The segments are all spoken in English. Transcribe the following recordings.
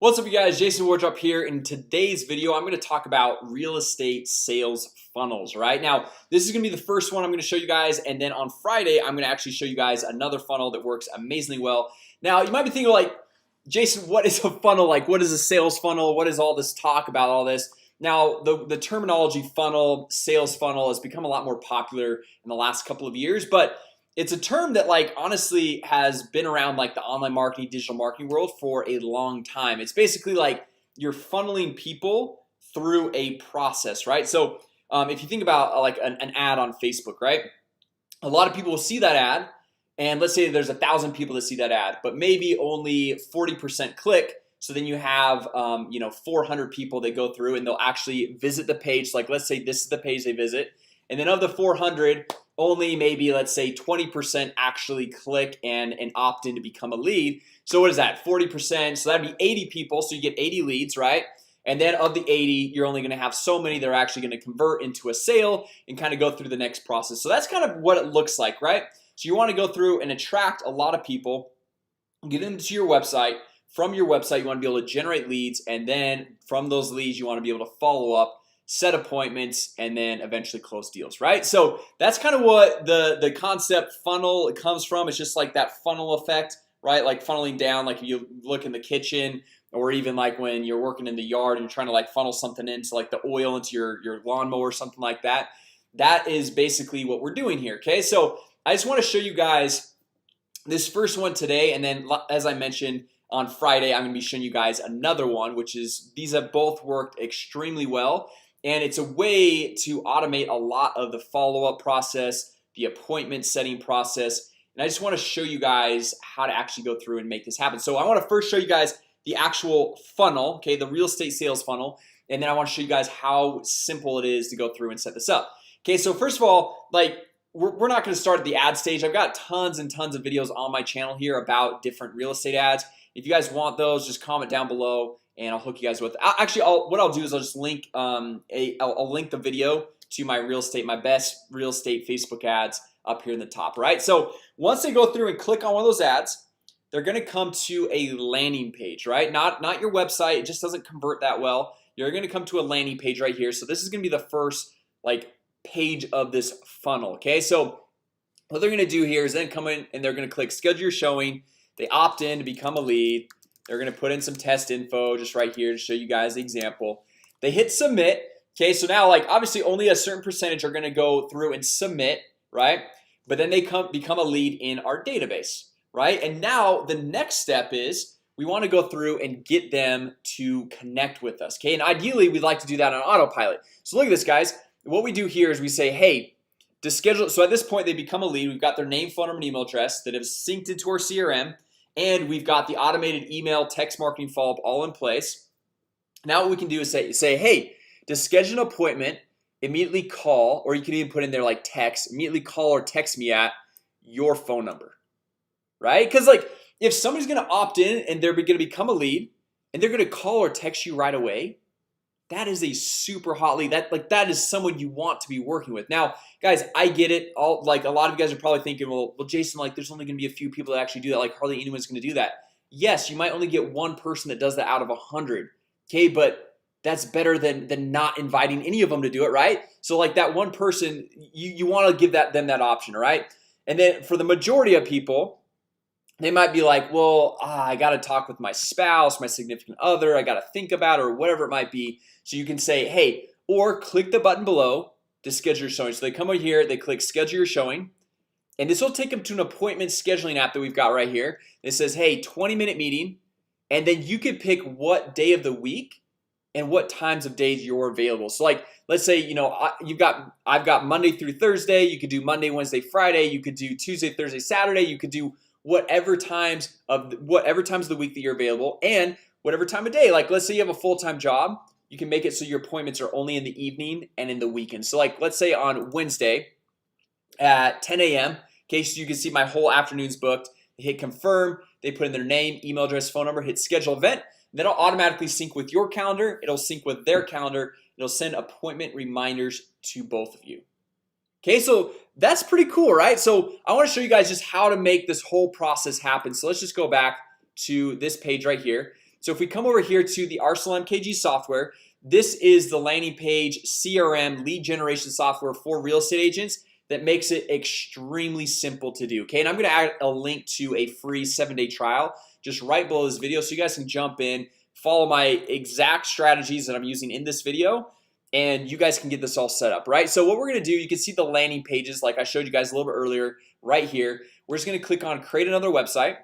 What's up, you guys? Jason Wardrop here. In today's video, I'm going to talk about real estate sales funnels. Right now, this is going to be the first one I'm going to show you guys, and then on Friday I'm going to actually show you guys another funnel that works amazingly well. Now, you might be thinking like, Jason, what is a funnel? Like, what is a sales funnel? What is all this talk about all this? Now, the terminology funnel, sales funnel, has become a lot more popular in the last couple of years, but it's a term that honestly has been around the online marketing, digital marketing world for a long time. It's basically like you're funneling people through a process, right? So if you think about an ad on Facebook, right? A lot of people will see that ad, and let's say there's 1,000 people that see that ad, but maybe only 40% click. So then you have 400 people that go through and they'll actually visit the page. Like, let's say this is the page they visit, and then of the 400, only maybe let's say 20% actually click and opt in to become a lead. So what is that? 40%. So that'd be 80 people. So you get 80 leads, right? And then of the 80, you're only going to have so many that are actually going to convert into a sale and kind of go through the next process. So that's kind of what it looks like, right? So you want to go through and attract a lot of people, get them to your website. From your website, you want to be able to generate leads, and then from those leads, you want to be able to follow up, set appointments, and then eventually close deals, right? So that's kind of what the concept funnel comes from. It's just like that funnel effect, right? Like funneling down, like if you look in the kitchen, or even like when you're working in the yard and you're trying to funnel something into the oil into your lawnmower or something like that. That is basically what we're doing here. Okay, so I just want to show you guys this first one today, and then as I mentioned, on Friday I'm gonna be showing you guys another one, which is these have both worked extremely well. And it's a way to automate a lot of the follow-up process, the appointment setting process. And I just want to show you guys how to actually go through and make this happen. So I want to first show you guys the actual funnel, okay, the real estate sales funnel. And then I want to show you guys how simple it is to go through and set this up. Okay, so first of all, we're not going to start at the ad stage. I've got tons and tons of videos on my channel here about different real estate ads. If you guys want those, just comment down below and I'll hook you guys with. Actually, what I'll do is I'll just link I'll link the video to my best real estate Facebook ads up here in the top, right? So once they go through and click on one of those ads, they're gonna come to a landing page, right? Not your website. It just doesn't convert that well. You're gonna come to a landing page right here. So this is gonna be the first page of this funnel. Okay, so what they're gonna do here is then come in and they're gonna click schedule your showing. They opt in to become a lead. They're gonna put in some test info just right here to show you guys the example. They hit submit. Okay, so now obviously only a certain percentage are gonna go through and submit, right? But then they become a lead in our database, right? And now the next step is we want to go through and get them to connect with us. Okay, and ideally we'd like to do that on autopilot. So look at this, guys. What we do here is we say, hey, to schedule. So at this point they become a lead. We've got their name, phone number, and email address that have synced into our CRM. And we've got the automated email, text marketing follow-up all in place. Now what we can do is say, hey, to schedule an appointment, immediately call, or you can even put in there text, immediately call or text me at your phone number, right? Because if somebody's gonna opt in and they're gonna become a lead and they're gonna call or text you right away, that is a super hot lead. That is someone you want to be working with. Now, guys, I get it. A lot of you guys are probably thinking, well, Jason, there's only gonna be a few people that actually do that. Hardly anyone's gonna do that. Yes, you might only get one person that does that out of 100. Okay, but that's better than not inviting any of them to do it, right? So that one person, you want to give them that option, all right? And then for the majority of people, they might be like, well, I got to talk with my spouse, my significant other, I got to think about it, or whatever it might be. So you can say, hey, or click the button below to schedule your showing. So they come over here, they click schedule your showing, and this will take them to an appointment scheduling app that we've got right here. It says, hey, 20-minute meeting, and then you can pick what day of the week and what times of days you're available. So let's say I've got Monday through Thursday. You could do Monday, Wednesday, Friday. You could do Tuesday, Thursday, Saturday. You could do whatever times of the week that you're available, and whatever time of day. Let's say you have a full-time job, you can make it so your appointments are only in the evening and in the weekend. So let's say on Wednesday at 10 a.m. Okay, so you can see my whole afternoon's booked. They hit confirm, they put in their name, email address, phone number, hit schedule event. Then it'll automatically sync with your calendar. It'll sync with their calendar. It'll send appointment reminders to both of you. Okay, so that's pretty cool, right? So I want to show you guys just how to make this whole process happen. So let's just go back to this page right here. So if we come over here to the Arsenal MKG software, this is the landing page CRM lead generation software for real estate agents that makes it extremely simple to do. Okay, and I'm gonna add a link to a free 7-day trial just right below this video, so you guys can jump in, follow my exact strategies that I'm using in this video, and you guys can get this all set up, right? So what we're gonna do, you can see the landing pages like I showed you guys a little bit earlier right here. We're just gonna click on create another website,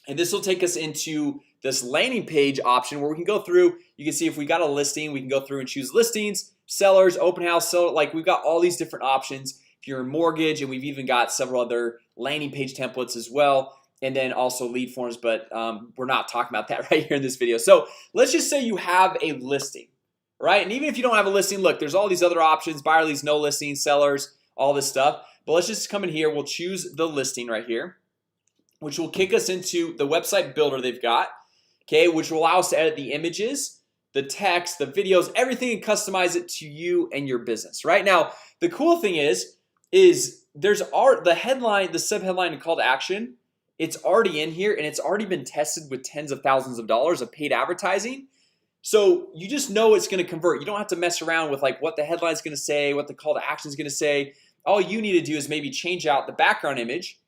and this will take us into this landing page option where we can go through. You can see if we got a listing, we can go through and choose listings, sellers, open house. So like we've got all these different options if you're in mortgage, and we've even got several other landing page templates as well, and then also lead forms, but we're not talking about that right here in this video. So let's just say you have a listing, right? And even if you don't have a listing, look, there's all these other options: buyer leads, no listing, sellers, all this stuff. But let's just come in here, we'll choose the listing right here, which will kick us into the website builder they've got, okay, which will allow us to edit the images, the text, the videos, everything, and customize it to you and your business. Right now, the cool thing is there's the headline, the subheadline, and call to action. It's already in here, and it's already been tested with tens of thousands of dollars of paid advertising. So you just know it's going to convert. You don't have to mess around with like what the headline is going to say, what the call to action is going to say. All you need to do is maybe change out the background image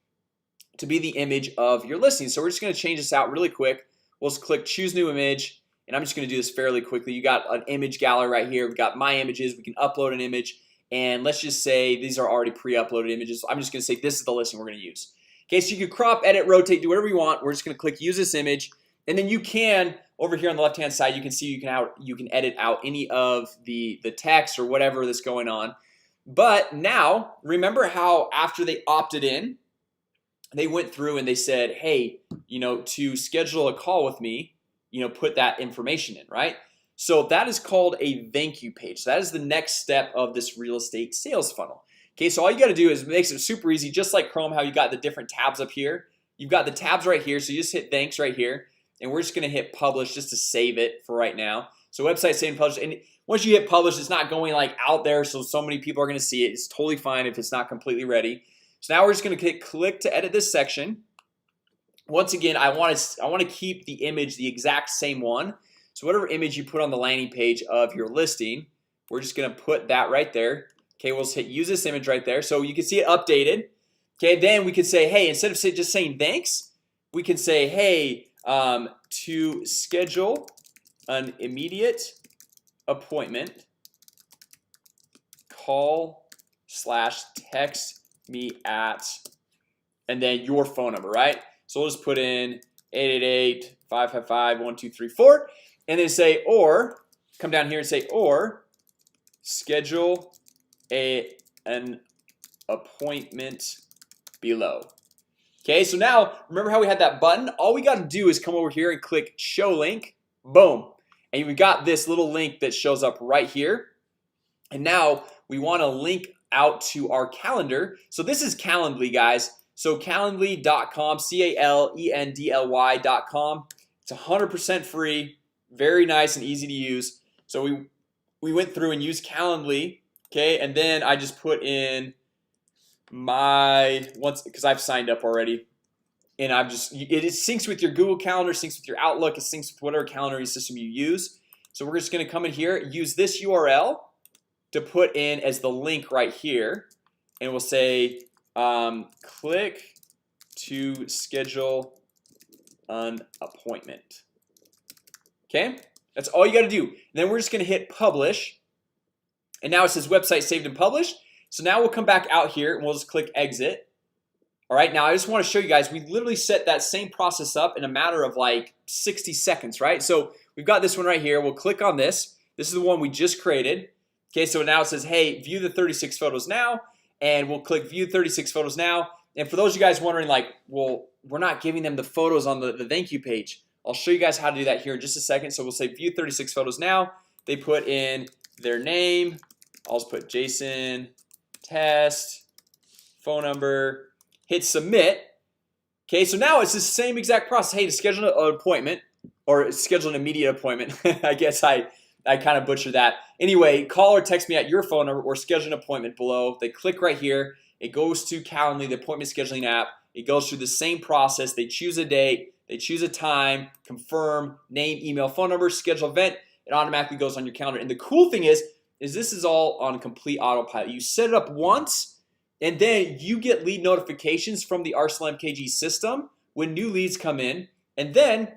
to be the image of your listing. So we're just going to change this out really quick. We'll just click choose new image, and I'm just going to do this fairly quickly. You got an image gallery right here. We've got my images. We can upload an image, and let's just say these are already pre-uploaded images. I'm just going to say this is the listing we're going to use. Okay, so you can crop, edit, rotate, do whatever you want. We're just going to click use this image, and then you can over here on the left hand side, you can see you can edit out any of the text or whatever that's going on. But now remember how after they opted in, they went through and they said, hey, to schedule a call with me, put that information in, right? So that is called a thank you page. So that is the next step of this real estate sales funnel. Okay, so all you got to do is makes it super easy, just like Chrome, how you got the different tabs up here. You've got the tabs right here, so you just hit thanks right here, and we're just gonna hit publish just to save it for right now. So website saved and published, and once you hit publish, it's not going like out there, so many people are gonna see it. It's totally fine if it's not completely ready. So now we're just gonna click to edit this section. Once again, I want to keep the image the exact same one. So whatever image you put on the landing page of your listing, we're just gonna put that right there. Okay, we'll just hit use this image right there, so you can see it updated. Okay, then we could say, hey, instead of just saying thanks, we can say, hey, to schedule an immediate appointment, call / text me at, and then your phone number, right? So we'll just put in 888-555-1234, and then say, or come down here and say, or schedule an appointment below. Okay, so now remember how we had that button? All we got to do is come over here and click show link. Boom, and we got this little link that shows up right here. And now we want to link out to our calendar. So this is Calendly, guys. So calendly.com, calendly.com. It's 100% free, very nice and easy to use. So we went through and used Calendly. Okay, and then I just put in my because I've signed up already, and it syncs with your Google Calendar, syncs with your Outlook, it syncs with whatever calendar system you use. So we're just going to come in here, use this URL to put in as the link right here, and we'll say click to schedule an appointment. Okay, that's all you got to do. And then we're just going to hit publish. And now it says website saved and published. So now we'll come back out here and we'll just click exit. All right, now I just want to show you guys, we literally set that same process up in a matter of like 60 seconds, right? So we've got this one right here. We'll click on this. This is the one we just created. Okay, so now it says, hey, view the 36 photos now, and we'll click view 36 photos now. And for those of you guys wondering like, well, we're not giving them the photos on the thank you page. I'll show you guys how to do that here in just a second. So we'll say view 36 photos now. They put in their name. I'll just put Jason test, phone number, hit submit. Okay, so now it's the same exact process. Hey, to schedule an appointment or schedule an immediate appointment. I guess I kind of butchered that. Anyway, call or text me at your phone number or schedule an appointment below. They click right here. It goes to Calendly, the appointment scheduling app. It goes through the same process. They choose a date. They choose a time, confirm, name, email, phone number, schedule event. It automatically goes on your calendar. And the cool thing is this is all on complete autopilot. You set it up once, and then you get lead notifications from the Arsenal MKG system when new leads come in. And then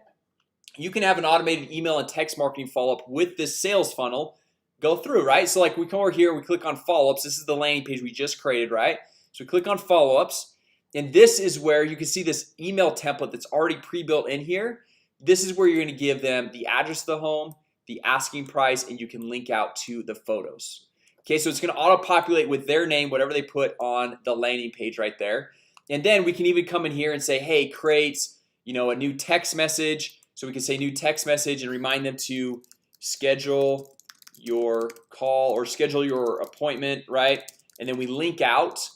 you can have an automated email and text marketing follow-up with this sales funnel go through, right? So like we come over here, we click on follow-ups. This is the landing page we just created, right? So we click on follow-ups, and this is where you can see this email template that's already pre-built in here. This is where you're going to give them the address of the home, the asking price, and you can link out to the photos. Okay, so it's going to auto-populate with their name, whatever they put on the landing page right there. And then we can even come in here and say, hey, create, a new text message. So we can say new text message and remind them to schedule your call or schedule your appointment, right? And then we link out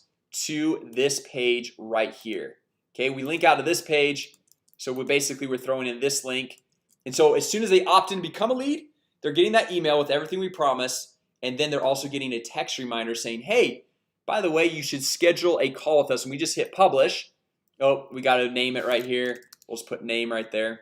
to this page right here. Okay, we link out to this page. So we're throwing in this link. And so as soon as they opt in to become a lead, they're getting that email with everything we promised. And then they're also getting a text reminder saying, hey, by the way, you should schedule a call with us. And we just hit publish. Oh, we got to name it right here. We'll just put name right there.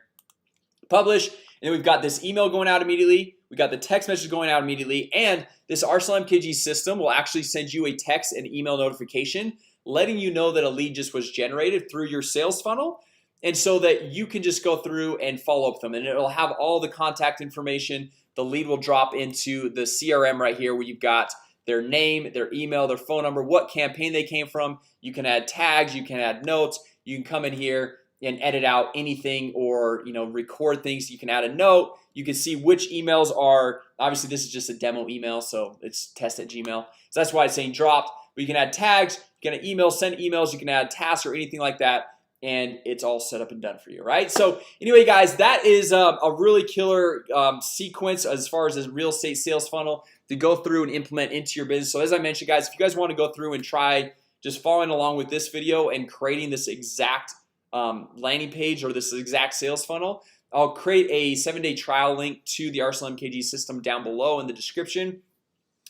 Publish. And then we've got this email going out immediately. We got the text message going out immediately. And this Arsenal MKG system will actually send you a text and email notification letting you know that a lead just was generated through your sales funnel. And so that you can just go through and follow up with them, and it'll have all the contact information. The lead will drop into the CRM right here where you've got their name, their email, their phone number, what campaign they came from. You can add tags, you can add notes. You can come in here and edit out anything or record things. You can add a note. You can see which emails are, obviously this is just a demo email, so it's test@gmail. So that's why it's saying dropped. But you can add tags, you can add emails, send emails, you can add tasks or anything like that. And it's all set up and done for you, right? So anyway, guys, that is a really killer sequence as far as a real estate sales funnel to go through and implement into your business. So as I mentioned, guys, if you guys want to go through and try just following along with this video and creating this exact landing page or this exact sales funnel, I'll create a 7-day trial link to the Arsenal MKG system down below in the description.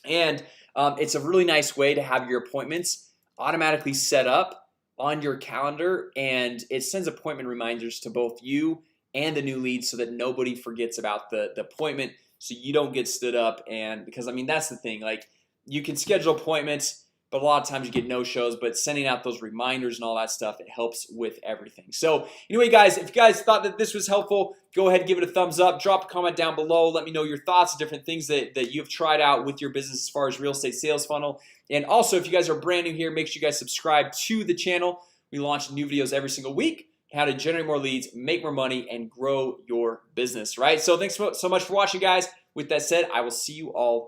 And it's a really nice way to have your appointments automatically set up on your calendar, and it sends appointment reminders to both you and the new leads so that nobody forgets about the appointment, so you don't get stood up. And because I mean that's the thing, like you can schedule appointments, but a lot of times you get no-shows. But sending out those reminders and all that stuff, it helps with everything. So anyway, guys, if you guys thought that this was helpful, go ahead and give it a thumbs up, drop a comment down below, let me know your thoughts, different things that you've tried out with your business as far as real estate sales funnel. And also, if you guys are brand new here, make sure you guys subscribe to the channel. We launch new videos every single week, how to generate more leads, make more money, and grow your business, right? So thanks so much for watching, guys. With that said, I will see you all